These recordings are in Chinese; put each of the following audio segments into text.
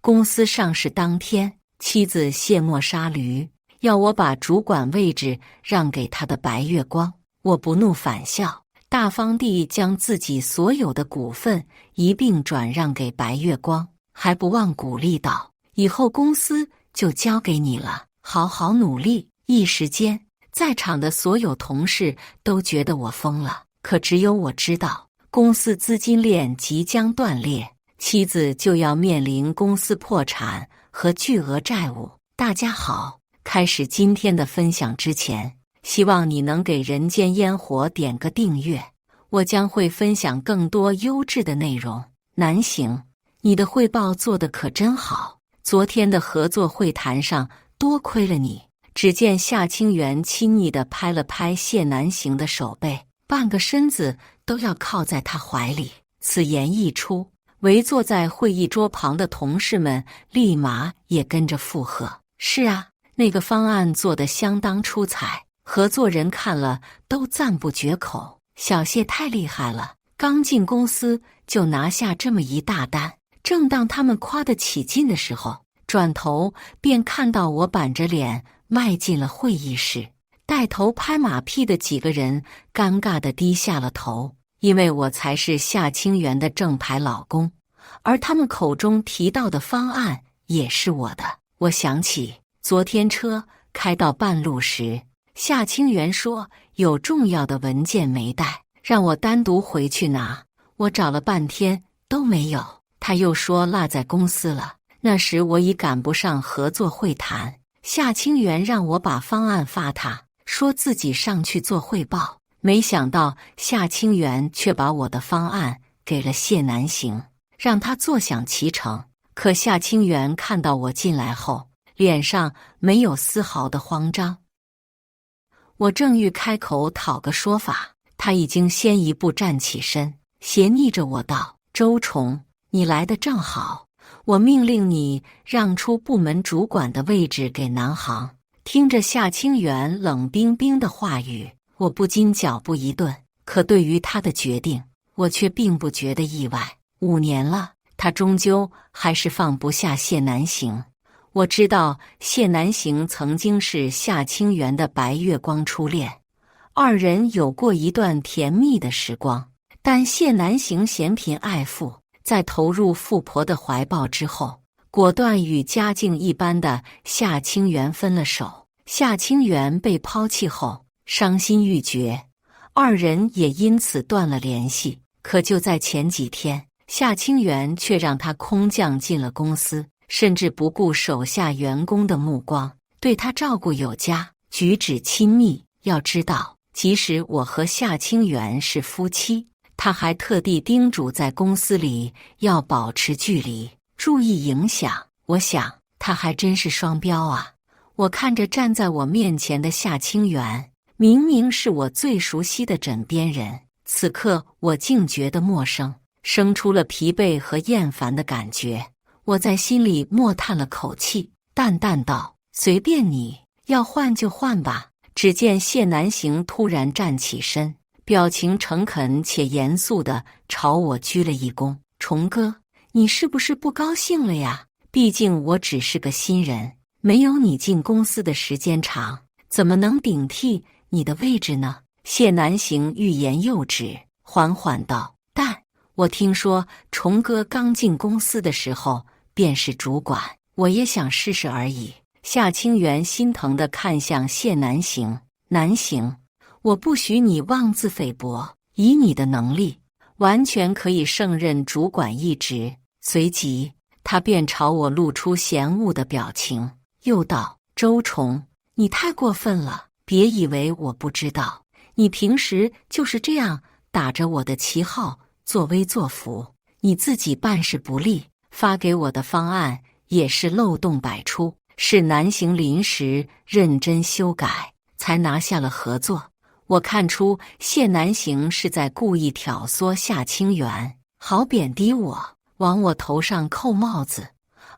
公司上市当天，妻子卸磨杀驴，要我把主管位置让给他的白月光。我不怒反笑，大方地将自己所有的股份一并转让给白月光，还不忘鼓励道：以后公司就交给你了，好好努力。一时间，在场的所有同事都觉得我疯了，可只有我知道，公司资金链即将断裂，妻子就要面临公司破产和巨额债务。大家好，开始今天的分享之前，希望你能给人间烟火点个订阅，我将会分享更多优质的内容。南行，你的汇报做得可真好，昨天的合作会谈上多亏了你。只见夏清源亲昵地拍了拍谢南行的手背，半个身子都要靠在他怀里。此言一出，围坐在会议桌旁的同事们立马也跟着附和。是啊，那个方案做得相当出彩，合作人看了都赞不绝口。小谢太厉害了，刚进公司就拿下这么一大单。正当他们夸得起劲的时候，转头便看到我板着脸迈进了会议室。带头拍马屁的几个人尴尬地低下了头，因为我才是夏清源的正牌老公，而他们口中提到的方案也是我的。我想起昨天车开到半路时，夏清源说有重要的文件没带，让我单独回去拿。我找了半天都没有，他又说落在公司了。那时我已赶不上合作会谈，夏清源让我把方案发他，说自己上去做汇报。没想到夏清源却把我的方案给了谢南行，让他坐享其成。可夏清源看到我进来后，脸上没有丝毫的慌张。我正欲开口讨个说法，他已经先一步站起身，斜睨着我道：周崇，你来得正好，我命令你让出部门主管的位置给南航。听着夏清源冷冰冰的话语，我不禁脚步一顿。可对于他的决定，我却并不觉得意外。5年了，他终究还是放不下谢南行。我知道谢南行曾经是夏清源的白月光初恋，二人有过一段甜蜜的时光。但谢南行嫌贫爱富，在投入富婆的怀抱之后，果断与家境一般的夏清源分了手。夏清源被抛弃后，伤心欲绝，二人也因此断了联系。可就在前几天，夏清源却让他空降进了公司，甚至不顾手下员工的目光，对他照顾有加，举止亲密。要知道，即使我和夏清源是夫妻，他还特地叮嘱在公司里要保持距离，注意影响。我想他还真是双标啊。我看着站在我面前的夏清源，明明是我最熟悉的枕边人，此刻我竟觉得陌生，生出了疲惫和厌烦的感觉。我在心里默叹了口气，淡淡道：随便你，要换就换吧。只见谢南行突然站起身，表情诚恳且严肃地朝我鞠了一躬。崇哥，你是不是不高兴了呀？毕竟我只是个新人，没有你进公司的时间长，怎么能顶替你的位置呢？谢南行欲言又止，缓缓道：但我听说崇哥刚进公司的时候便是主管，我也想试试而已。夏清源心疼地看向谢南行，南行，我不许你妄自菲薄，以你的能力，完全可以胜任主管一职。随即他便朝我露出嫌恶的表情，又道：周崇，你太过分了，别以为我不知道，你平时就是这样打着我的旗号作威作福，你自己办事不力，发给我的方案也是漏洞百出，是南行临时认真修改才拿下了合作。我看出谢南行是在故意挑唆夏清源，好贬低我，往我头上扣帽子。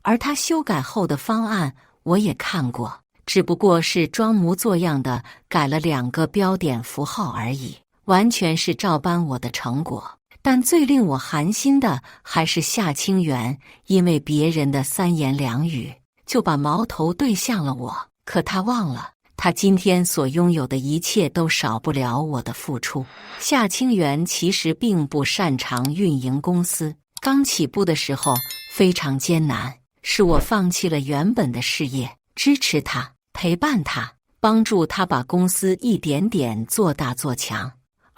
而他修改后的方案我也看过，只不过是装模作样的改了2个标点符号而已，完全是照搬我的成果。但最令我寒心的还是夏清源，因为别人的三言两语，就把矛头对向了我。可他忘了，他今天所拥有的一切都少不了我的付出。夏清源其实并不擅长运营公司，刚起步的时候非常艰难，是我放弃了原本的事业，支持他，陪伴他，帮助他把公司一点点做大做强。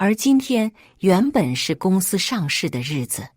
而今天原本是公司上市的日子，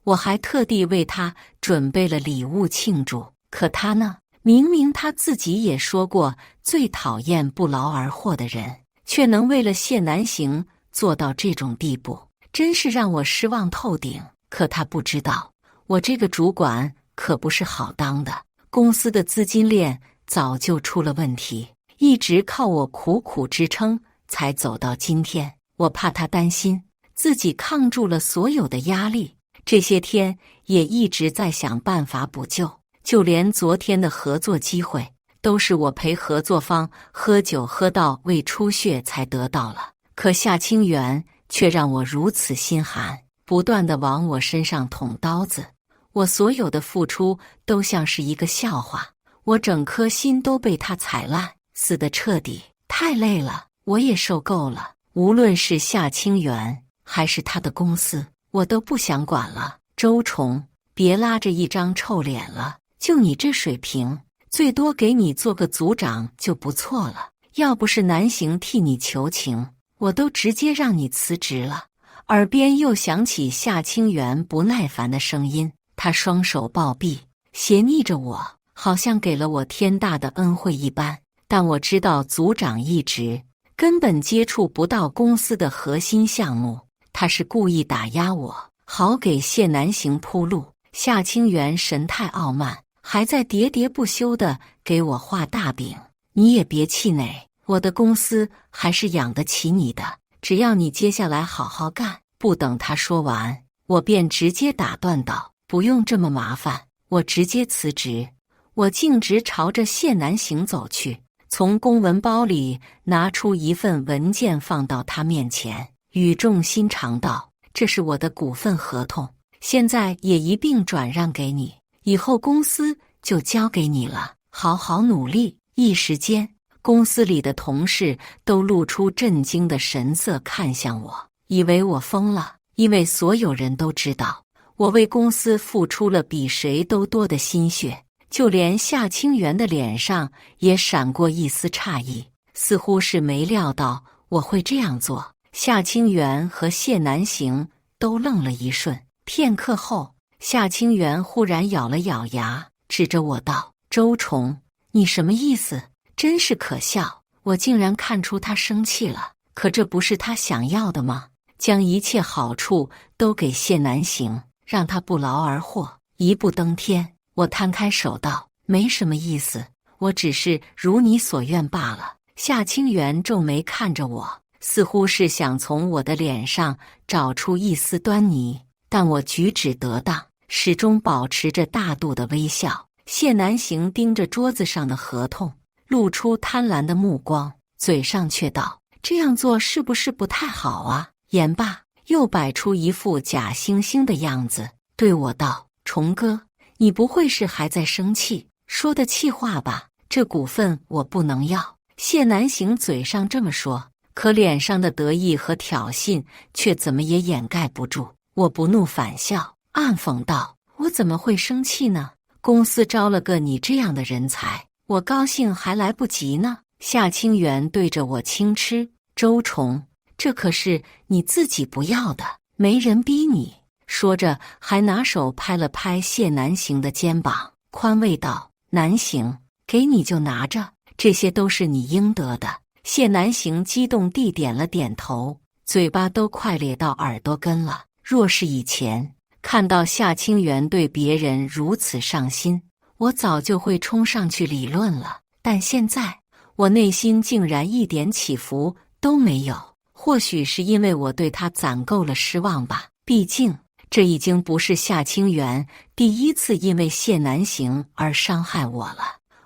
我还特地为他准备了礼物庆祝。可他呢？明明他自己也说过最讨厌不劳而获的人，却能为了谢南行做到这种地步，真是让我失望透顶。可他不知道，我这个主管可不是好当的，公司的资金链早就出了问题，一直靠我苦苦支撑才走到今天。我怕他担心，自己抗住了所有的压力，这些天也一直在想办法补救，就连昨天的合作机会，都是我陪合作方喝酒喝到胃出血才得到了。可夏清源却让我如此心寒，不断地往我身上捅刀子。我所有的付出都像是一个笑话，我整颗心都被他踩烂，死得彻底。太累了，我也受够了。无论是夏清源还是他的公司，我都不想管了。周崇，别拉着一张臭脸了，就你这水平，最多给你做个组长就不错了。要不是南行替你求情，我都直接让你辞职了。耳边又响起夏清源不耐烦的声音，他双手抱臂，斜睨着我，好像给了我天大的恩惠一般。但我知道组长一职根本接触不到公司的核心项目，他是故意打压我，好给谢南行铺路。夏清源神态傲慢，还在喋喋不休地给我画大饼。你也别气馁，我的公司还是养得起你的，只要你接下来好好干。不等他说完，我便直接打断道：不用这么麻烦，我直接辞职。我径直朝着谢南行走去，从公文包里拿出一份文件放到他面前，语重心长道：这是我的股份合同，现在也一并转让给你，以后公司就交给你了，好好努力。一时间，公司里的同事都露出震惊的神色看向我，以为我疯了，因为所有人都知道我为公司付出了比谁都多的心血。就连夏清源的脸上也闪过一丝诧异，似乎是没料到我会这样做。夏清源和谢南行都愣了一瞬，片刻后，夏清源忽然咬了咬牙，指着我道：周崇，你什么意思？真是可笑，我竟然看出他生气了。可这不是他想要的吗？将一切好处都给谢南行，让他不劳而获，一步登天。我摊开手道：没什么意思，我只是如你所愿罢了。夏清源皱眉看着我，似乎是想从我的脸上找出一丝端倪，但我举止得当，始终保持着大度的微笑。谢南行盯着桌子上的合同，露出贪婪的目光，嘴上却道：这样做是不是不太好啊？言罢，又摆出一副假惺惺的样子，对我道：崇哥，你不会是还在生气，说的气话吧？这股份我不能要。谢南行嘴上这么说，可脸上的得意和挑衅却怎么也掩盖不住。我不怒反笑，暗讽道：我怎么会生气呢？公司招了个你这样的人才，我高兴还来不及呢。夏清源对着我轻嗤：周崇，这可是你自己不要的，没人逼你。说着还拿手拍了拍谢南行的肩膀，宽慰道：南行，给你就拿着，这些都是你应得的。谢南行激动地点了点头，嘴巴都快咧到耳朵根了。若是以前看到夏清源对别人如此上心，我早就会冲上去理论了，但现在我内心竟然一点起伏都没有。或许是因为我对他攒够了失望吧，毕竟这已经不是夏清源第一次因为谢南行而伤害我了。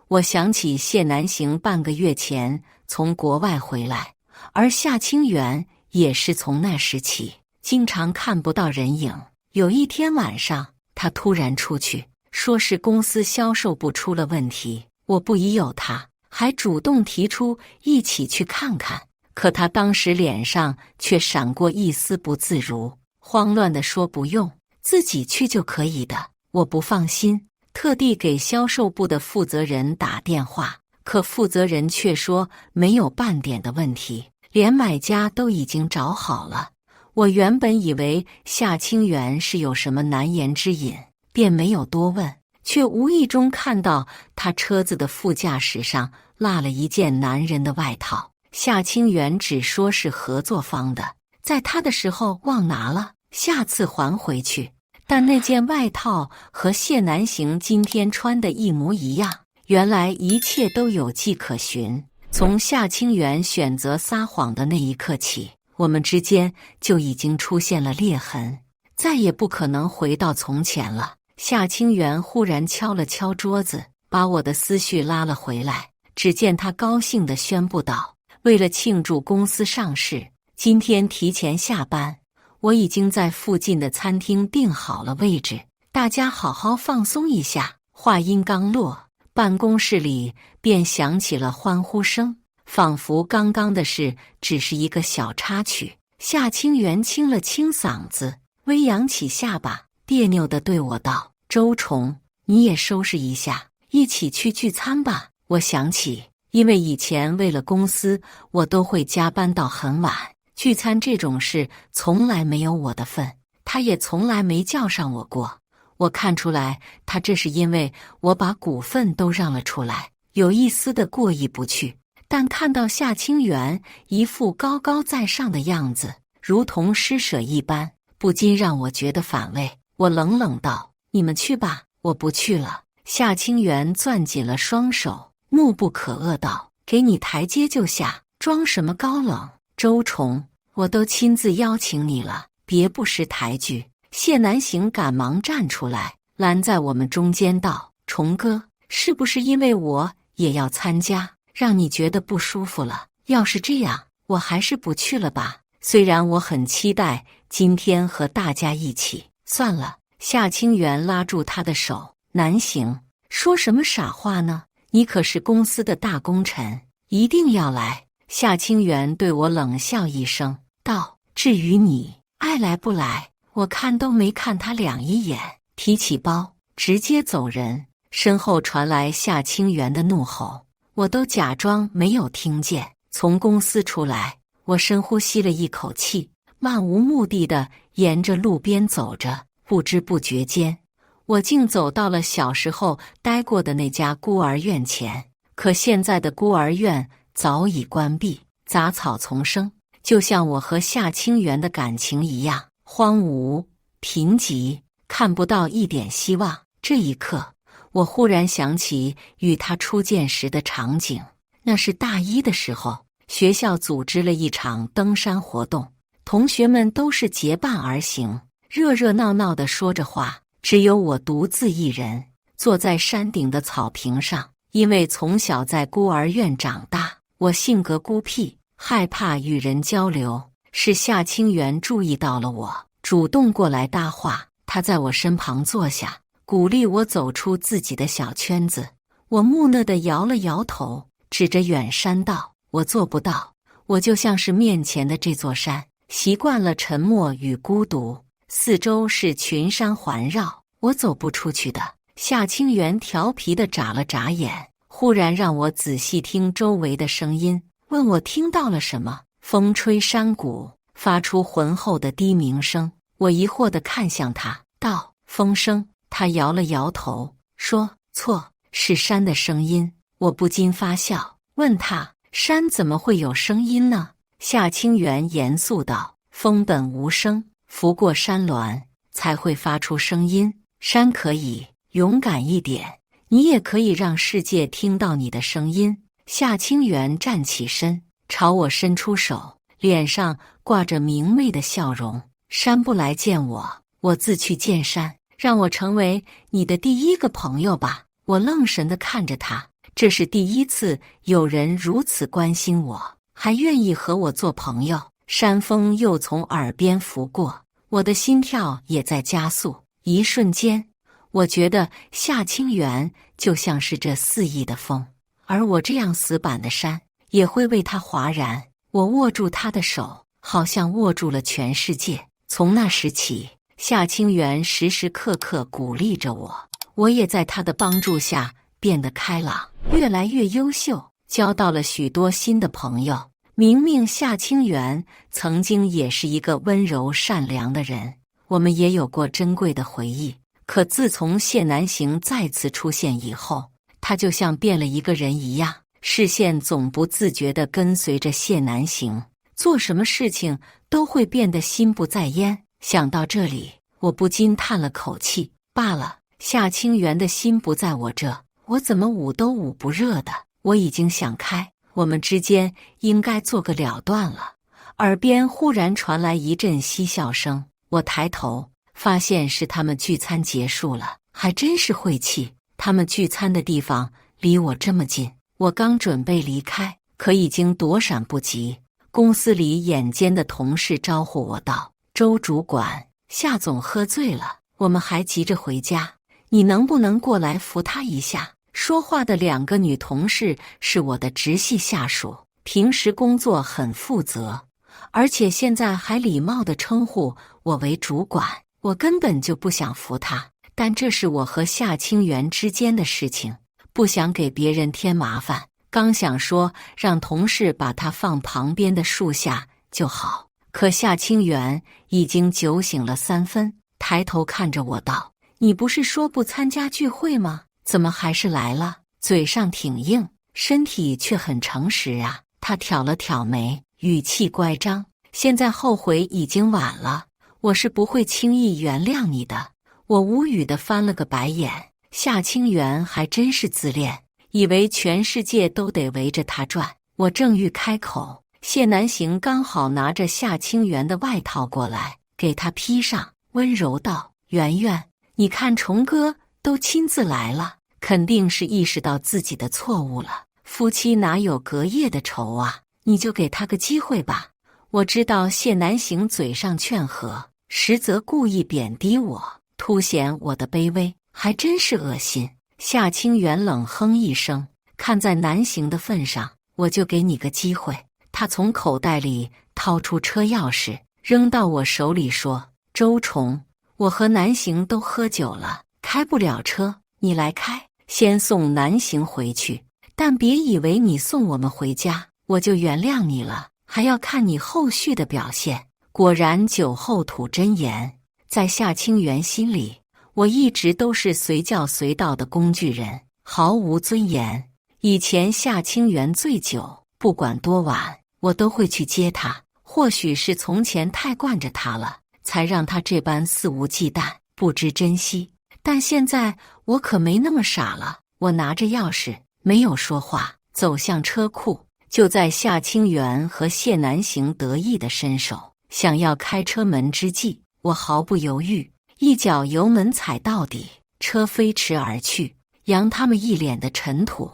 我想起谢南行半个月前从国外回来，而夏清源也是从那时起经常看不到人影。有一天晚上，他突然出去，说是公司销售部出了问题。我不疑有他，还主动提出一起去看看。可他当时脸上却闪过一丝不自如，慌乱地说不用，自己去就可以的。我不放心，特地给销售部的负责人打电话，可负责人却说没有半点的问题，连买家都已经找好了。我原本以为夏清源是有什么难言之隐，便没有多问，却无意中看到他车子的副驾驶上落了一件男人的外套。夏清源只说是合作方的，在他的时候忘拿了，下次还回去。但那件外套和谢南行今天穿的一模一样，原来一切都有迹可循。从夏清源选择撒谎的那一刻起，我们之间就已经出现了裂痕，再也不可能回到从前了。夏清源忽然敲了敲桌子，把我的思绪拉了回来。只见他高兴地宣布道：为了庆祝公司上市，今天提前下班，我已经在附近的餐厅订好了位置，大家好好放松一下。话音刚落，办公室里便响起了欢呼声，仿佛刚刚的事只是一个小插曲。夏清源清了清嗓子，微扬起下巴，别扭地对我道：周虫，你也收拾一下，一起去聚餐吧。我想起，因为以前为了公司，我都会加班到很晚，聚餐这种事从来没有我的份，他也从来没叫上我过。我看出来，他这是因为我把股份都让了出来，有一丝的过意不去。但看到夏清源一副高高在上的样子，如同施舍一般，不禁让我觉得反胃。我冷冷道：你们去吧，我不去了。夏清源攥紧了双手，怒不可遏道：给你台阶就下，装什么高冷？周虫，我都亲自邀请你了，别不识抬举。谢南行赶忙站出来，拦在我们中间道：虫哥，是不是因为我也要参加，让你觉得不舒服了？要是这样，我还是不去了吧。虽然我很期待今天和大家一起，算了。夏清源拉住他的手：南行，说什么傻话呢？你可是公司的大功臣，一定要来。夏清源对我冷笑一声，道：至于你爱来不来，我看都没看他两一眼，提起包直接走人。身后传来夏清源的怒吼，我都假装没有听见。从公司出来，我深呼吸了一口气，漫无目的地沿着路边走着，不知不觉间，我竟走到了小时候待过的那家孤儿院前。可现在的孤儿院早已关闭，杂草丛生，就像我和夏清源的感情一样，荒芜贫瘠，看不到一点希望。这一刻，我忽然想起与他初见时的场景。那是大一的时候，学校组织了一场登山活动，同学们都是结伴而行，热热闹闹地说着话，只有我独自一人坐在山顶的草坪上。因为从小在孤儿院长大，我性格孤僻，害怕与人交流。是夏清源注意到了我，主动过来搭话。他在我身旁坐下，鼓励我走出自己的小圈子。我木讷地摇了摇头，指着远山道：我做不到，我就像是面前的这座山，习惯了沉默与孤独，四周是群山环绕，我走不出去的。夏清源调皮地眨了眨眼，忽然让我仔细听周围的声音，问我听到了什么。风吹山谷，发出浑厚的低鸣声。我疑惑地看向他，道：风声。他摇了摇头，说：错，是山的声音。我不禁发笑，问他：山怎么会有声音呢？夏清源严肃道：风本无声，拂过山峦才会发出声音。山可以勇敢一点，你也可以让世界听到你的声音。夏清源站起身，朝我伸出手，脸上挂着明媚的笑容。山不来见我，我自去见山，让我成为你的第一个朋友吧。我愣神地看着他，这是第一次有人如此关心我，还愿意和我做朋友。山风又从耳边拂过，我的心跳也在加速。一瞬间，我觉得夏清源就像是这肆意的风，而我这样死板的山也会为他哗然。我握住他的手，好像握住了全世界。从那时起，夏清源时时刻刻鼓励着我，我也在他的帮助下变得开朗，越来越优秀，交到了许多新的朋友。明明夏清源曾经也是一个温柔善良的人，我们也有过珍贵的回忆。可自从谢南行再次出现以后，他就像变了一个人一样，视线总不自觉地跟随着谢南行，做什么事情都会变得心不在焉。想到这里，我不禁叹了口气，罢了，夏清源的心不在我这，我怎么捂都捂不热的。我已经想开，我们之间应该做个了断了。耳边忽然传来一阵嬉笑声，我抬头发现是他们聚餐结束了，还真是晦气，他们聚餐的地方离我这么近。我刚准备离开，可已经躲闪不及。公司里眼尖的同事招呼我道：“周主管，夏总喝醉了，我们还急着回家，你能不能过来扶他一下？”说话的两个女同事是我的直系下属，平时工作很负责，而且现在还礼貌地称呼我为主管。我根本就不想扶他，但这是我和夏清源之间的事情，不想给别人添麻烦。刚想说让同事把他放旁边的树下就好，可夏清源已经酒醒了3分，抬头看着我道：“你不是说不参加聚会吗？怎么还是来了？”嘴上挺硬，身体却很诚实啊。他挑了挑眉，语气乖张：“现在后悔已经晚了，我是不会轻易原谅你的。”我无语地翻了个白眼，夏清源还真是自恋，以为全世界都得围着他转。我正欲开口，谢南行刚好拿着夏清源的外套过来，给他披上，温柔道：“圆圆，你看虫哥都亲自来了，肯定是意识到自己的错误了。夫妻哪有隔夜的仇啊？你就给他个机会吧。”我知道谢南行嘴上劝和，实则故意贬低我，凸显我的卑微，还真是恶心。夏清源冷哼一声，看在南行的份上，我就给你个机会。他从口袋里掏出车钥匙，扔到我手里说：“周虫，我和南行都喝酒了，开不了车，你来开，先送南行回去。但别以为你送我们回家，我就原谅你了，还要看你后续的表现。”果然酒后吐真言，在夏清源心里，我一直都是随叫随到的工具人，毫无尊严。以前夏清源醉酒，不管多晚，我都会去接他。或许是从前太惯着他了，才让他这般肆无忌惮，不知珍惜。但现在我可没那么傻了，我拿着钥匙，没有说话，走向车库。就在夏清源和谢南行得意地伸手想要开车门之际，我毫不犹豫，一脚油门踩到底，车飞驰而去，扬他们一脸的尘土。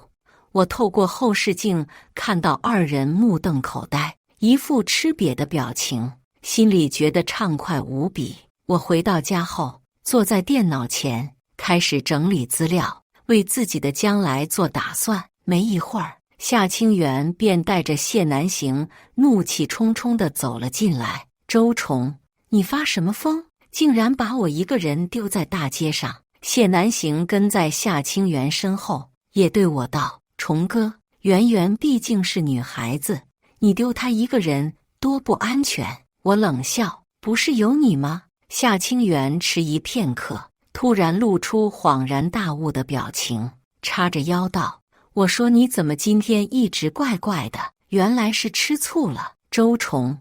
我透过后视镜看到二人目瞪口呆，一副吃瘪的表情，心里觉得畅快无比。我回到家后，坐在电脑前，开始整理资料，为自己的将来做打算。没一会儿，夏清源便带着谢南行怒气冲冲地走了进来。“周虫，你发什么疯？竟然把我一个人丢在大街上！”谢南行跟在夏清源身后，也对我道：“虫哥，圆圆毕竟是女孩子，你丢她一个人多不安全。”我冷笑：“不是有你吗？”夏清源迟疑片刻，突然露出恍然大悟的表情，叉着腰道：“我说你怎么今天一直怪怪的？原来是吃醋了。周虫，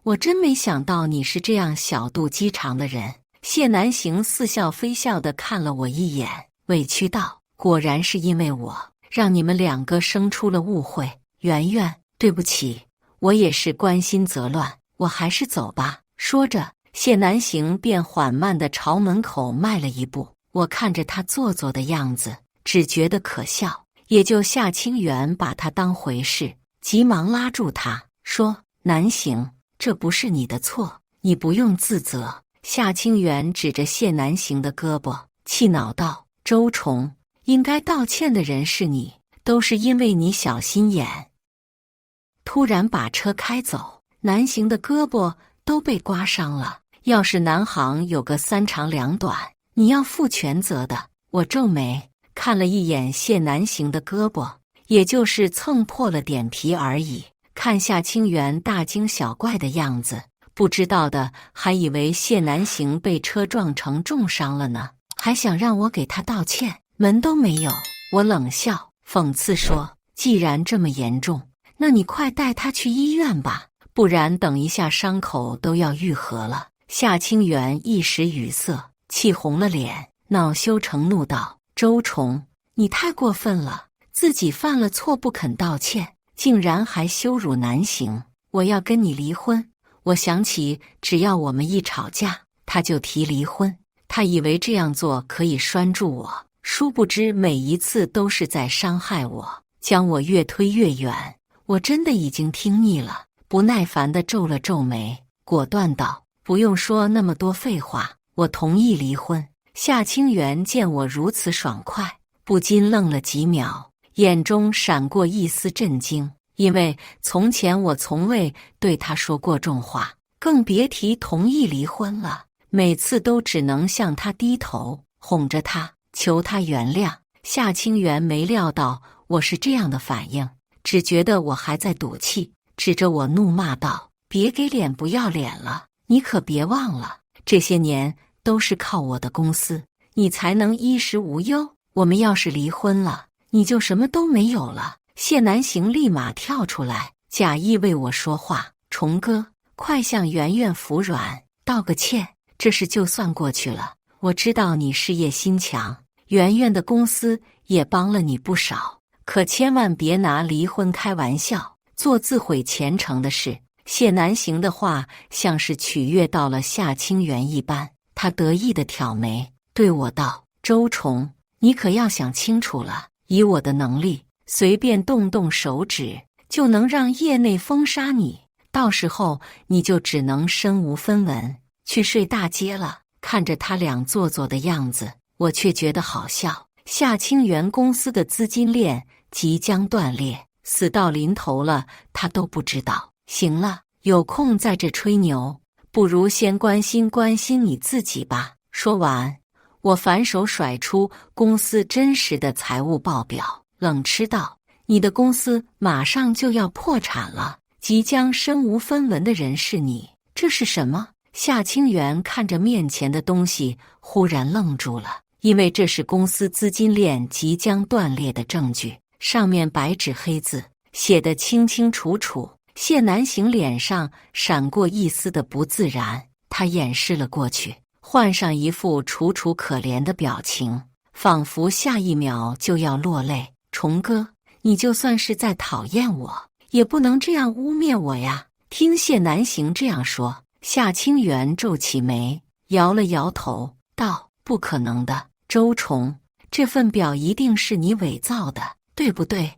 我真没想到你是这样小肚鸡肠的人。”谢南行似笑非笑地看了我一眼，委屈道：“果然是因为我，让你们两个生出了误会。圆圆，对不起，我也是关心则乱，我还是走吧。”说着，谢南行便缓慢地朝门口迈了一步。我看着他做作的样子，只觉得可笑，也就夏清源把他当回事，急忙拉住他说：“南行，这不是你的错，你不用自责。夏清源指着谢南行的胳膊，气恼道：周崇，应该道歉的人是你，都是因为你小心眼。突然把车开走，南行的胳膊都被刮伤了。要是南航有个3长2短，你要负全责的。我皱眉看了一眼谢南行的胳膊，也就是蹭破了点皮而已。看夏清源大惊小怪的样子，不知道的还以为谢南行被车撞成重伤了呢，还想让我给他道歉，门都没有。我冷笑，讽刺说：既然这么严重，那你快带他去医院吧，不然等一下伤口都要愈合了。夏清源一时语塞，气红了脸，恼羞成怒道：周崇，你太过分了，自己犯了错不肯道歉，竟然还羞辱南行，我要跟你离婚。我想起只要我们一吵架，他就提离婚，他以为这样做可以拴住我，殊不知每一次都是在伤害我，将我越推越远。我真的已经听腻了，不耐烦地皱了皱眉，果断道：不用说那么多废话，我同意离婚。夏清源见我如此爽快，不禁愣了几秒，眼中闪过一丝震惊，因为从前我从未对他说过重话，更别提同意离婚了。每次都只能向他低头，哄着他，求他原谅。夏清源没料到我是这样的反应，只觉得我还在赌气，指着我怒骂道：别给脸不要脸了，你可别忘了，这些年都是靠我的公司，你才能衣食无忧。我们要是离婚了，你就什么都没有了。谢南行立马跳出来，假意为我说话：崇哥，快向圆圆服软，道个歉，这事就算过去了。我知道你事业心强，圆圆的公司也帮了你不少，可千万别拿离婚开玩笑，做自毁前程的事。谢南行的话像是取悦到了夏清源一般，他得意地挑眉，对我道：周崇，你可要想清楚了，以我的能力，随便动动手指就能让业内封杀你，到时候你就只能身无分文去睡大街了。看着他俩做作的样子，我却觉得好笑。夏清源公司的资金链即将断裂，死到临头了，他都不知道。行了，有空在这吹牛，不如先关心关心你自己吧。说完，我反手甩出公司真实的财务报表，冷嗤道：你的公司马上就要破产了，即将身无分文的人是你，这是什么？夏清源看着面前的东西，忽然愣住了，因为这是公司资金链即将断裂的证据，上面白纸黑字写得清清楚楚。谢南行脸上闪过一丝的不自然，他掩饰了过去，换上一副楚楚可怜的表情，仿佛下一秒就要落泪。崇哥，你就算是在讨厌我，也不能这样污蔑我呀。听谢南行这样说，夏清源皱起眉，摇了摇头，道：不可能的，周崇，这份表一定是你伪造的，对不对？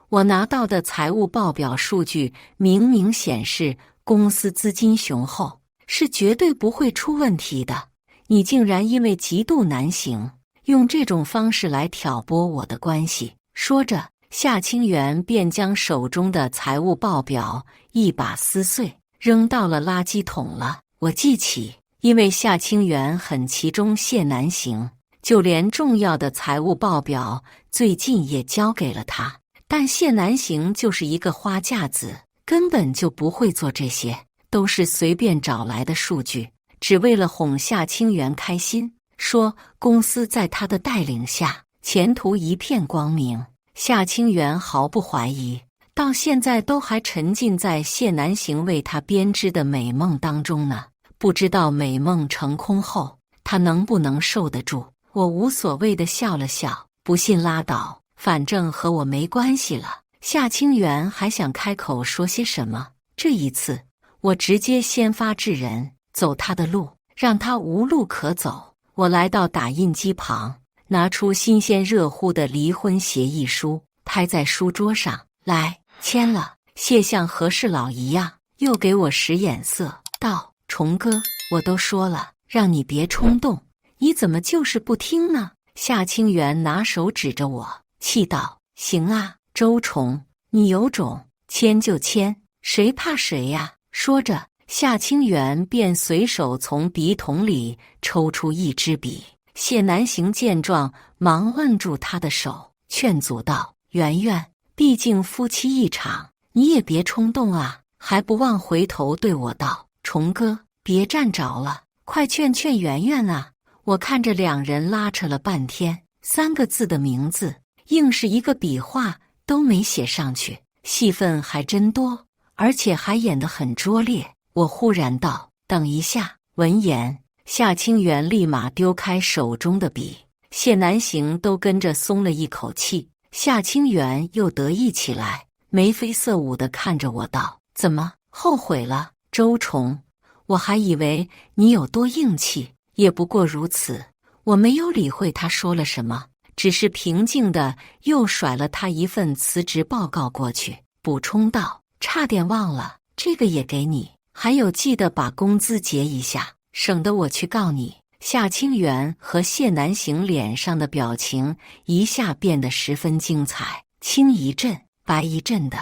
我拿到的财务报表数据明明显示公司资金雄厚，是绝对不会出问题的，你竟然因为嫉妒南行，用这种方式来挑拨我的关系。说着，夏清源便将手中的财务报表一把撕碎，扔到了垃圾桶了。我记起，因为夏清源很器重谢南行，就连重要的财务报表最近也交给了他。但谢南行就是一个花架子，根本就不会做这些，都是随便找来的数据，只为了哄夏清源开心，说公司在他的带领下前途一片光明。夏清源毫不怀疑，到现在都还沉浸在谢南行为他编织的美梦当中呢，不知道美梦成空后他能不能受得住。我无所谓地笑了笑，不信拉倒，反正和我没关系了。夏清源还想开口说些什么，这一次我直接先发制人，走他的路，让他无路可走。我来到打印机旁，拿出新鲜热乎的离婚协议书，拍在书桌上，来，签了，谢像和事佬一样。又给我使眼色，道：“虫哥，我都说了，让你别冲动，你怎么就是不听呢？”夏清源拿手指着我，气道：“行啊，周虫，你有种，签就签，谁怕谁呀？”说着，夏清源便随手从笔筒里抽出一支笔。谢南行见状，忙摁住他的手，劝阻道：“圆圆，毕竟夫妻一场，你也别冲动啊！”还不忘回头对我道：“虫哥，别站着了，快劝劝圆圆啊！”我看着两人拉扯了半天，3个字的名字，硬是一个笔画都没写上去，戏份还真多，而且还演得很拙劣。我忽然道：“等一下！”闻言，夏清源立马丢开手中的笔，谢南行都跟着松了一口气。夏清源又得意起来，眉飞色舞地看着我道：“怎么后悔了，周虫？我还以为你有多硬气，也不过如此。”我没有理会他说了什么，只是平静地又甩了他一份辞职报告过去，补充道：“差点忘了，这个也给你，还有记得把工资结一下，省得我去告你。”夏清源和谢南行脸上的表情一下变得十分精彩，青一阵白一阵的，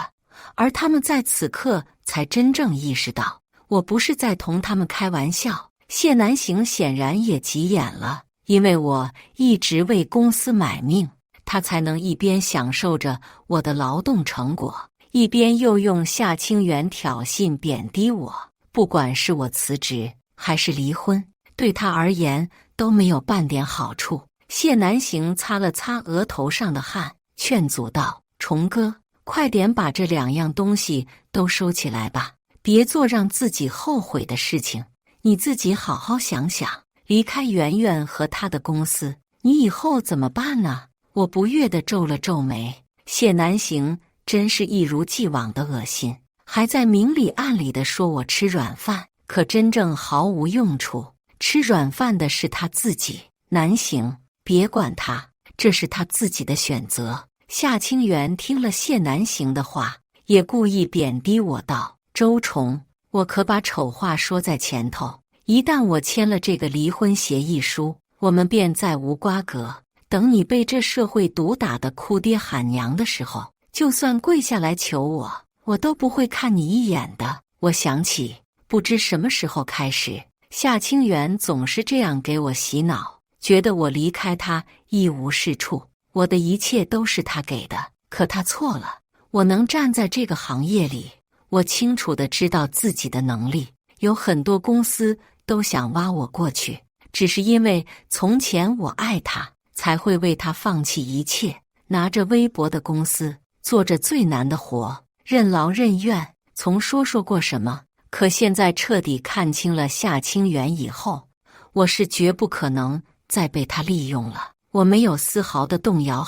而他们在此刻才真正意识到，我不是在同他们开玩笑。谢南行显然也急眼了，因为我一直为公司买命，他才能一边享受着我的劳动成果，一边又用夏清源挑衅贬低我。不管是我辞职还是离婚，对他而言都没有半点好处。谢南行擦了擦额头上的汗，劝阻道：“虫哥，快点把这2样东西都收起来吧，别做让自己后悔的事情。你自己好好想想，离开圆圆和他的公司，你以后怎么办呢？”我不悦地皱了皱眉，谢南行真是一如既往的恶心，还在明里暗里地说我吃软饭，可真正毫无用处。吃软饭的是他自己，南行，别管他，这是他自己的选择。夏清源听了谢南行的话，也故意贬低我道：“周虫，我可把丑话说在前头，一旦我签了这个离婚协议书，我们便再无瓜葛。等你被这社会毒打得哭爹喊娘的时候，就算跪下来求我，我都不会看你一眼的。”我想起不知什么时候开始，夏清源总是这样给我洗脑，觉得我离开他一无是处，我的一切都是他给的。可他错了，我能站在这个行业里，我清楚地知道自己的能力，有很多公司都想挖我过去，只是因为从前我爱他，才会为他放弃一切，拿着微薄的公司，做着最难的活，任劳任怨，从说过什么。可现在彻底看清了夏清源以后，我是绝不可能再被他利用了。我没有丝毫的动摇，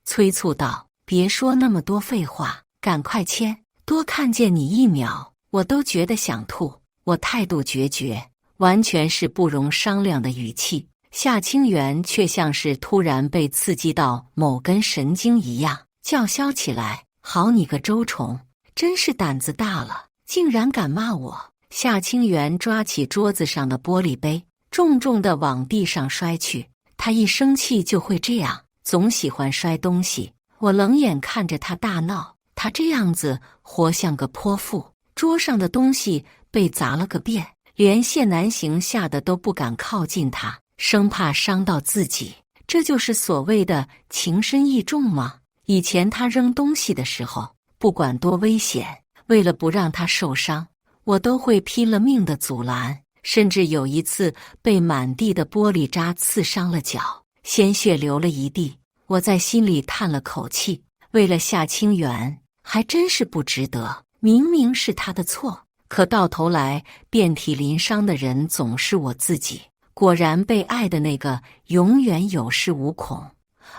催促道：“别说那么多废话，赶快签！多看见你1秒，我都觉得想吐。”我态度决绝，完全是不容商量的语气。夏清源却像是突然被刺激到某根神经一样，叫嚣起来：“好你个周虫，真是胆子大了，竟然敢骂我！”夏清源抓起桌子上的玻璃杯，重重地往地上摔去。他一生气就会这样，总喜欢摔东西。我冷眼看着他大闹，他这样子活像个泼妇，桌上的东西被砸了个遍，连谢南行吓得都不敢靠近他，生怕伤到自己。这就是所谓的情深义重吗？以前他扔东西的时候，不管多危险，为了不让他受伤，我都会拼了命的阻拦，甚至有一次被满地的玻璃渣刺伤了脚，鲜血流了一地。我在心里叹了口气，为了夏清源，还真是不值得。明明是他的错，可到头来遍体鳞伤的人总是我自己。果然被爱的那个永远有恃无恐，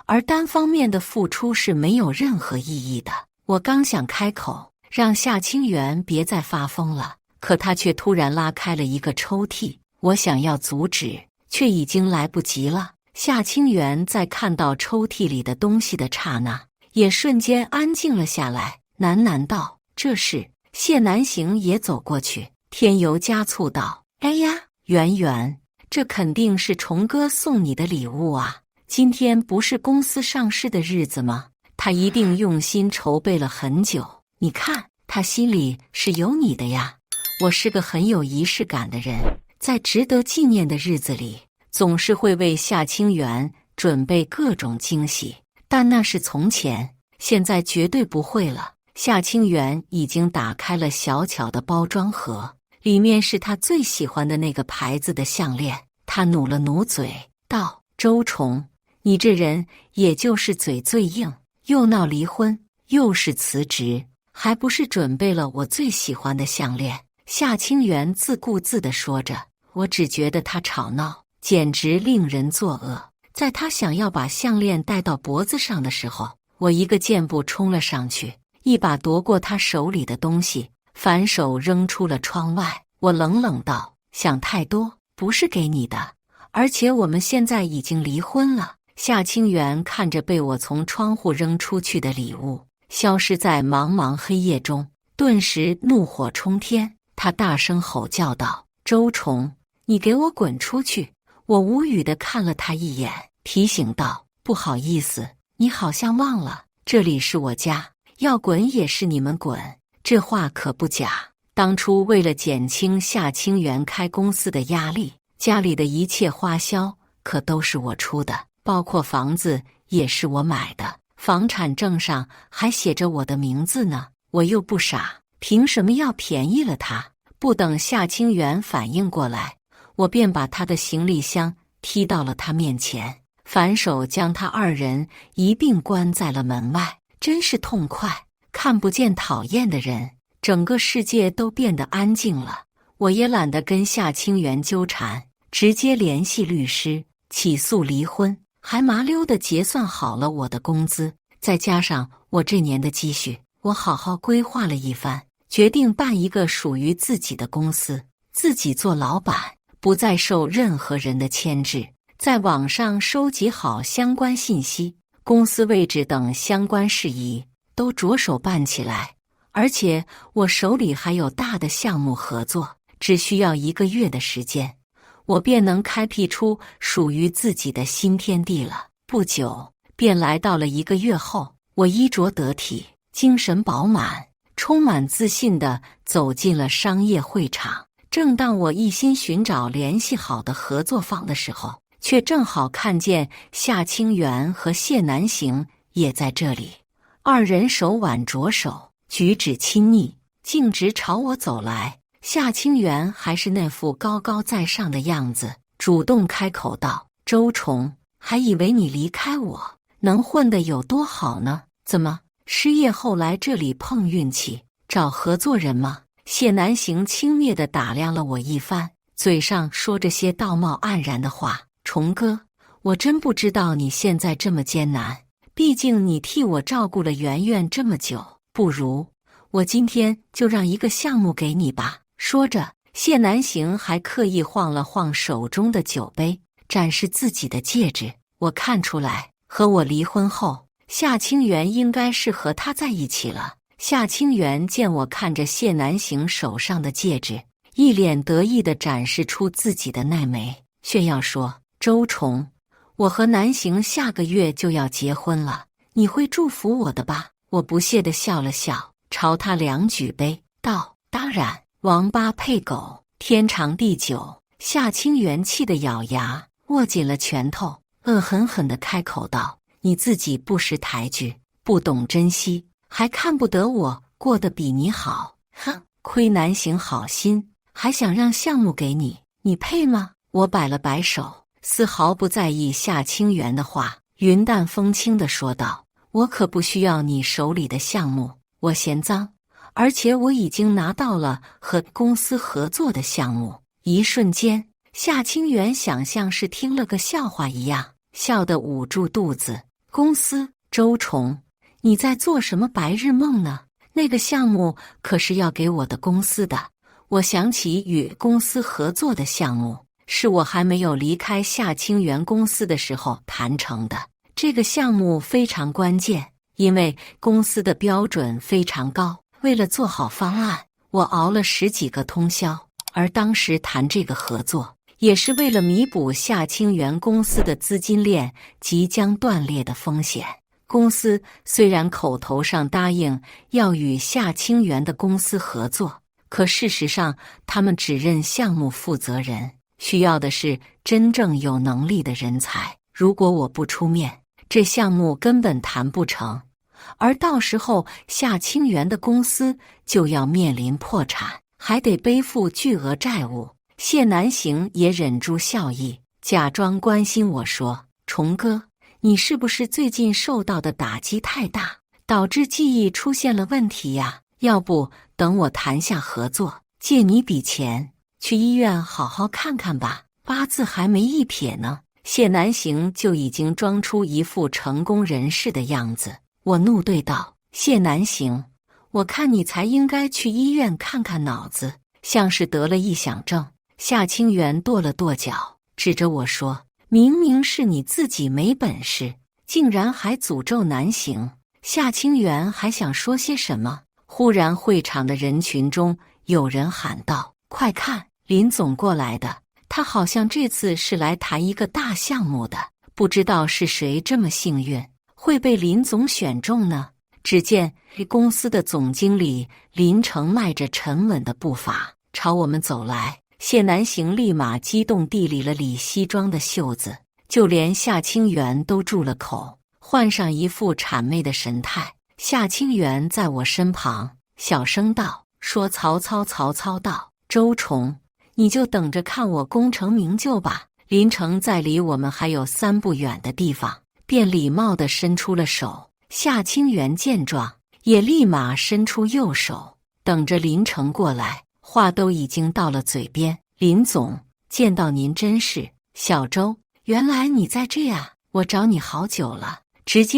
而单方面的付出是没有任何意义的。我刚想开口让夏清源别再发疯了，可他却突然拉开了一个抽屉，我想要阻止，却已经来不及了。夏清源在看到抽屉里的东西的刹那，也瞬间安静了下来，喃喃道：“这是。”谢南行也走过去，添油加醋道：“哎呀，圆圆，这肯定是虫哥送你的礼物啊！今天不是公司上市的日子吗？他一定用心筹备了很久。你看，他心里是有你的呀。我是个很有仪式感的人，在值得纪念的日子里，总是会为夏清源准备各种惊喜。但那是从前，现在绝对不会了。”夏清源已经打开了小巧的包装盒，里面是他最喜欢的那个牌子的项链。他努了努嘴，道：“周虫，你这人也就是嘴最硬，又闹离婚，又是辞职，还不是准备了我最喜欢的项链？”夏清源自顾自地说着，我只觉得他吵闹，简直令人作恶。在他想要把项链戴到脖子上的时候，我一个箭步冲了上去，一把夺过他手里的东西，反手扔出了窗外。我冷冷道：“想太多，不是给你的，而且我们现在已经离婚了。”夏清源看着被我从窗户扔出去的礼物消失在茫茫黑夜中，顿时怒火冲天。他大声吼叫道：“周虫，你给我滚出去！”我无语地看了他一眼，提醒道：“不好意思，你好像忘了，这里是我家。要滚也是你们滚，这话可不假。当初为了减轻夏清源开公司的压力，家里的一切花销可都是我出的，包括房子也是我买的，房产证上还写着我的名字呢。我又不傻，凭什么要便宜了他？”不等夏清源反应过来，我便把他的行李箱踢到了他面前，反手将他二人一并关在了门外。真是痛快，看不见讨厌的人，整个世界都变得安静了。我也懒得跟夏清源纠缠，直接联系律师起诉离婚，还麻溜地结算好了我的工资，再加上我这年的积蓄，我好好规划了一番，决定办一个属于自己的公司，自己做老板，不再受任何人的牵制。在网上收集好相关信息，公司位置等相关事宜都着手办起来，而且我手里还有大的项目合作，只需要1个月的时间，我便能开辟出属于自己的新天地了。不久便来到了1个月后，我衣着得体，精神饱满，充满自信地走进了商业会场。正当我一心寻找联系好的合作方的时候，却正好看见夏清源和谢南行也在这里。二人手挽着手，举止亲昵，径直朝我走来。夏清源还是那副高高在上的样子，主动开口道：“周虫，还以为你离开我能混得有多好呢？怎么失业后来这里碰运气，找合作人吗？”谢南行轻蔑地打量了我一番，嘴上说着些道貌岸然的话：“虫哥，我真不知道你现在这么艰难，毕竟你替我照顾了圆圆这么久，不如我今天就让一个项目给你吧。”说着，谢南行还刻意晃了晃手中的酒杯，展示自己的戒指。我看出来，和我离婚后，夏清源应该是和他在一起了。夏清源见我看着谢南行手上的戒指，一脸得意地展示出自己的奈眉，炫耀说：“周虫，我和南行下个月就要结婚了，你会祝福我的吧？”我不屑地笑了笑，朝他俩举杯道：“当然，王八配狗，天长地久。”夏清源气得咬牙，握紧了拳头，恶狠狠地开口道：“你自己不识抬举，不懂珍惜，还看不得我过得比你好？哼！亏南行好心，还想让项目给你，你配吗？”我摆了摆手，丝毫不在意夏清源的话，云淡风轻地说道：“我可不需要你手里的项目，我嫌脏，而且我已经拿到了和公司合作的项目。”一瞬间，夏清源想像是听了个笑话一样，笑得捂住肚子。公司？周虫，你在做什么白日梦呢？那个项目可是要给我的公司的。我想起与公司合作的项目，是我还没有离开夏清源公司的时候谈成的。这个项目非常关键，因为公司的标准非常高，为了做好方案，我熬了10几个通宵。而当时谈这个合作，也是为了弥补夏清源公司的资金链即将断裂的风险。公司虽然口头上答应要与夏清源的公司合作，可事实上他们只任项目负责人，需要的是真正有能力的人才。如果我不出面，这项目根本谈不成，而到时候夏清源的公司就要面临破产，还得背负巨额债务。谢南行也忍住笑意，假装关心我说：“崇哥，你是不是最近受到的打击太大，导致记忆出现了问题呀？要不等我谈下合作，借你笔钱，去医院好好看看吧，八字还没一撇呢。”谢南行就已经装出一副成功人士的样子。我怒对道：“谢南行，我看你才应该去医院看看脑子，像是得了臆想症。”夏清源跺了跺脚，指着我说：“明明是你自己没本事，竟然还诅咒南行。”夏清源还想说些什么，忽然会场的人群中有人喊道：“快看，林总过来的！他好像这次是来谈一个大项目的，不知道是谁这么幸运，会被林总选中呢？”只见公司的总经理林成迈着沉稳的步伐朝我们走来。谢南行立马激动地理了理西装的袖子，就连夏清源都住了口，换上一副谄媚的神态。夏清源在我身旁小声道：“说曹操道，周崇，你就等着看我功成名就吧。”林成在离我们还有3步远的地方，便礼貌地伸出了手。夏清源见状，也立马伸出右手，等着林成过来。话都已经到了嘴边，林总，见到您真是。小周，原来你在这呀，我找你好久了。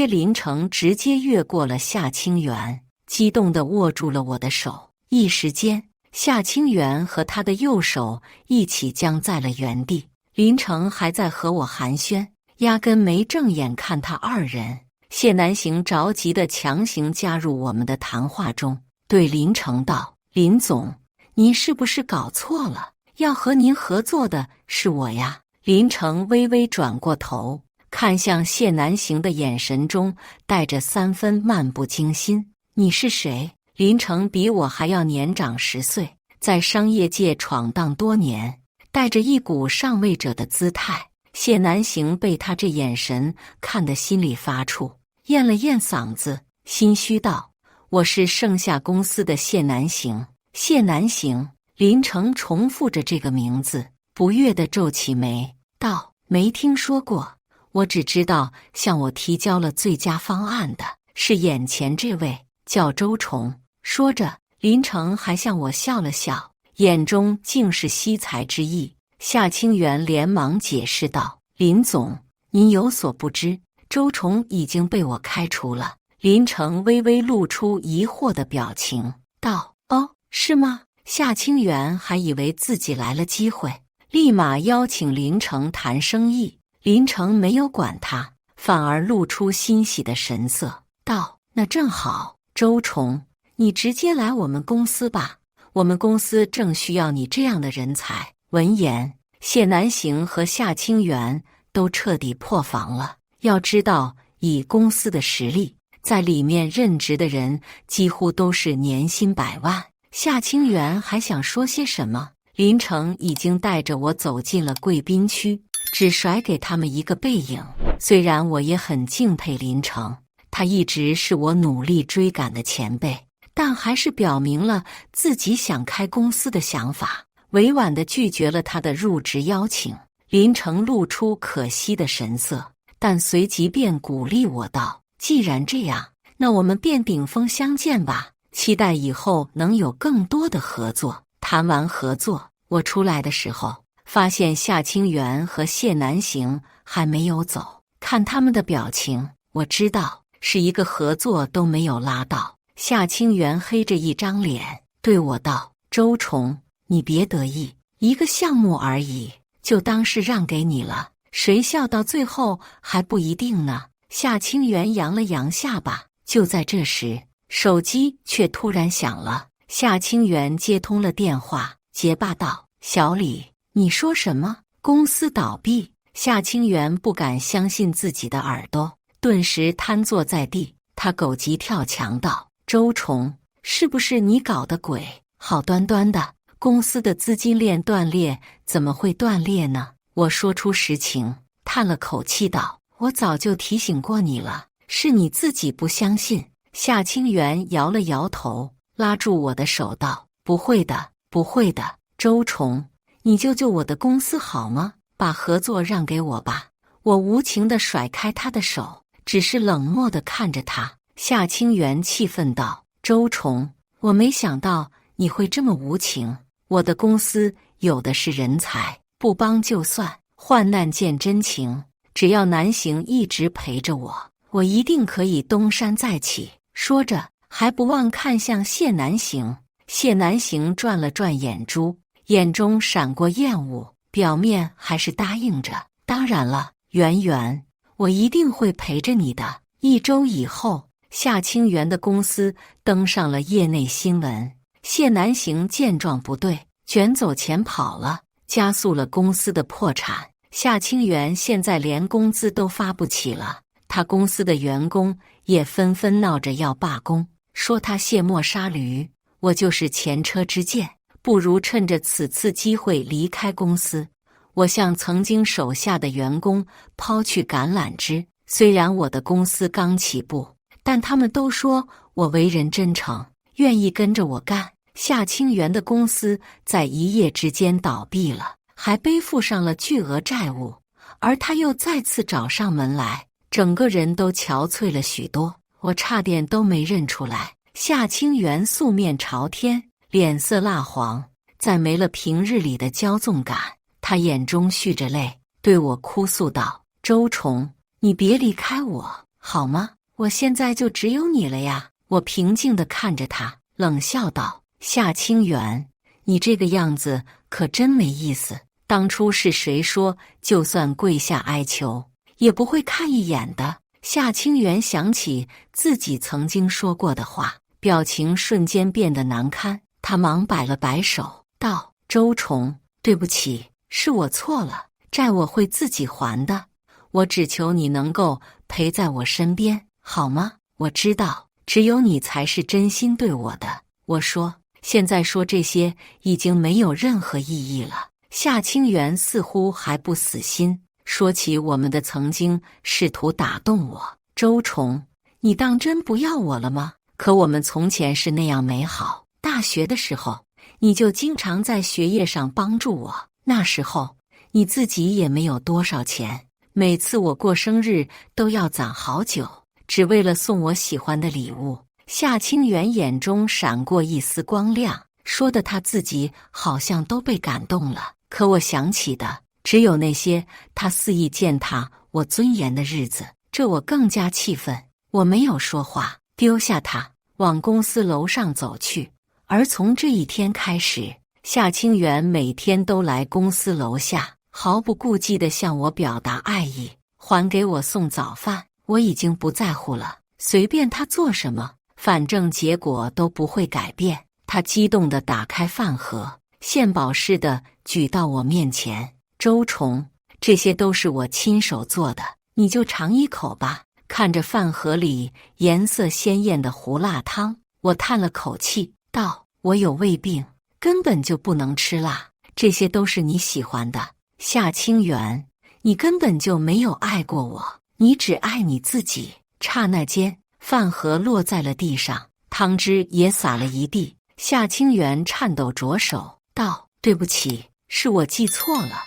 林成直接越过了夏清源，激动地握住了我的手。一时间，夏清源和他的右手一起僵在了原地。林成还在和我寒暄，压根没正眼看他二人。谢南行着急地强行加入我们的谈话中，对林成道：“林总，您是不是搞错了？要和您合作的是我呀。”林成微微转过头，看向谢南行的眼神中带着3分漫不经心。“你是谁？”林成比我还要年长10岁，在商业界闯荡多年，带着一股上位者的姿态。谢南行被他这眼神看得心里发怵，咽了咽嗓子，心虚道：“我是盛夏公司的谢南行。”谢南行，林成重复着这个名字，不悦地皱起眉，道：“没听说过，我只知道向我提交了最佳方案的是眼前这位，叫周崇。”说着，林成还向我笑了笑，眼中尽是惜才之意。夏清源连忙解释道：“林总，您有所不知，周崇已经被我开除了。”林成微微露出疑惑的表情，道：“哦，是吗？”夏清源还以为自己来了机会，立马邀请林成谈生意。林成没有管他，反而露出欣喜的神色，道：“那正好，周崇，你直接来我们公司吧，我们公司正需要你这样的人才。”闻言，谢南行和夏清源都彻底破防了。要知道，以公司的实力，在里面任职的人几乎都是年薪100万。夏清源还想说些什么，林成已经带着我走进了贵宾区，只甩给他们一个背影。虽然我也很敬佩林成，他一直是我努力追赶的前辈，但还是表明了自己想开公司的想法，委婉地拒绝了他的入职邀请。林成露出可惜的神色，但随即便鼓励我道：“既然这样，那我们便顶峰相见吧，期待以后能有更多的合作。”谈完合作，我出来的时候，发现夏清源和谢南行还没有走，看他们的表情，我知道是一个合作都没有拉到。夏清源黑着一张脸对我道：“周崇，你别得意，一个项目而已，就当是让给你了，谁笑到最后还不一定呢。”夏清源扬了扬下巴。就在这时，手机却突然响了。夏清源接通了电话，结巴道：“小李，你说什么？公司倒闭？”夏清源不敢相信自己的耳朵，顿时瘫坐在地。他狗急跳墙道：“周崇，是不是你搞的鬼？好端端的，公司的资金链断裂，怎么会断裂呢？”我说出实情，叹了口气道：“我早就提醒过你了，是你自己不相信。”夏清源摇了摇头，拉住我的手道：“不会的，不会的，周崇，你救救我的公司好吗？把合作让给我吧。”我无情地甩开他的手，只是冷漠地看着他。夏清源气愤道：“周崇，我没想到你会这么无情。我的公司有的是人才，不帮就算，患难见真情。只要南行一直陪着我，我一定可以东山再起。”说着，还不忘看向谢南行。谢南行转了转眼珠，眼中闪过厌恶，表面还是答应着：“当然了，圆圆，我一定会陪着你的。”1周以后，夏清源的公司登上了业内新闻。谢南行见状不对，卷走钱跑了，加速了公司的破产。夏清源现在连工资都发不起了，他公司的员工也纷纷闹着要罢工，说他卸磨杀驴。我就是前车之鉴，不如趁着此次机会离开公司。我向曾经手下的员工抛去橄榄枝，虽然我的公司刚起步，但他们都说我为人真诚，愿意跟着我干。夏清源的公司在一夜之间倒闭了，还背负上了巨额债务，而他又再次找上门来，整个人都憔悴了许多，我差点都没认出来。夏清源素面朝天，脸色蜡黄，再没了平日里的骄纵感，他眼中蓄着泪，对我哭诉道：“周崇，你别离开我，好吗？我现在就只有你了呀。”我平静地看着他，冷笑道：“夏清源，你这个样子可真没意思。当初是谁说就算跪下哀求，也不会看一眼的？”夏清源想起自己曾经说过的话，表情瞬间变得难堪。他忙摆了摆手，道：“周崇，对不起，是我错了，债我会自己还的。我只求你能够陪在我身边，好吗？我知道，只有你才是真心对我的。”我说：“现在说这些已经没有任何意义了。”夏清源似乎还不死心，说起我们的曾经，试图打动我。“周崇，你当真不要我了吗？可我们从前是那样美好。大学的时候，你就经常在学业上帮助我。那时候，你自己也没有多少钱，每次我过生日都要攒好久，只为了送我喜欢的礼物。”夏清源眼中闪过一丝光亮，说的他自己好像都被感动了。可我想起的只有那些他肆意践踏我尊严的日子，这我更加气愤。我没有说话，丢下他往公司楼上走去。而从这一天开始，夏清源每天都来公司楼下，毫不顾忌地向我表达爱意，还给我送早饭。我已经不在乎了，随便他做什么，反正结果都不会改变。他激动地打开饭盒，献宝似的举到我面前：“周崇，这些都是我亲手做的，你就尝一口吧。”看着饭盒里颜色鲜艳的胡辣汤，我叹了口气道：“我有胃病，根本就不能吃辣，这些都是你喜欢的。夏清源，你根本就没有爱过我，你只爱你自己。”刹那间，饭盒落在了地上，汤汁也洒了一地。夏清源颤抖着手道：“对不起，是我记错了。”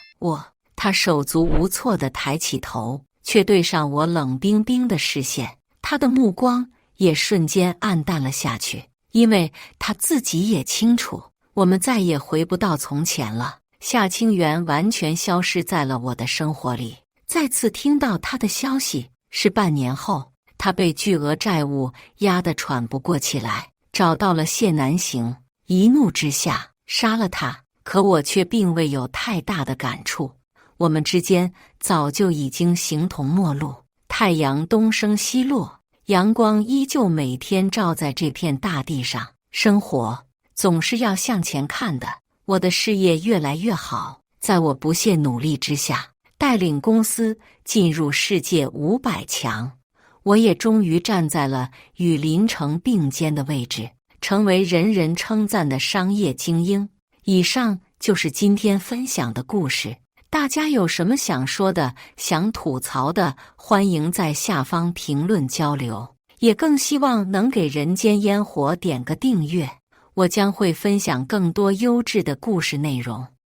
他手足无措地抬起头，却对上我冷冰冰的视线，他的目光也瞬间暗淡了下去，因为他自己也清楚，我们再也回不到从前了。夏清源完全消失在了我的生活里。再次听到他的消息是半年后，他被巨额债务压得喘不过气来，找到了谢南行，一怒之下杀了他。可我却并未有太大的感触，我们之间早就已经形同陌路。太阳东升西落，阳光依旧每天照在这片大地上。生活总是要向前看的。我的事业越来越好，在我不懈努力之下，带领公司进入世界500强。我也终于站在了与林城并肩的位置，成为人人称赞的商业精英。以上就是今天分享的故事。大家有什么想说的、想吐槽的，欢迎在下方评论交流。也更希望能给人间烟火点个订阅，我将会分享更多优质的故事内容。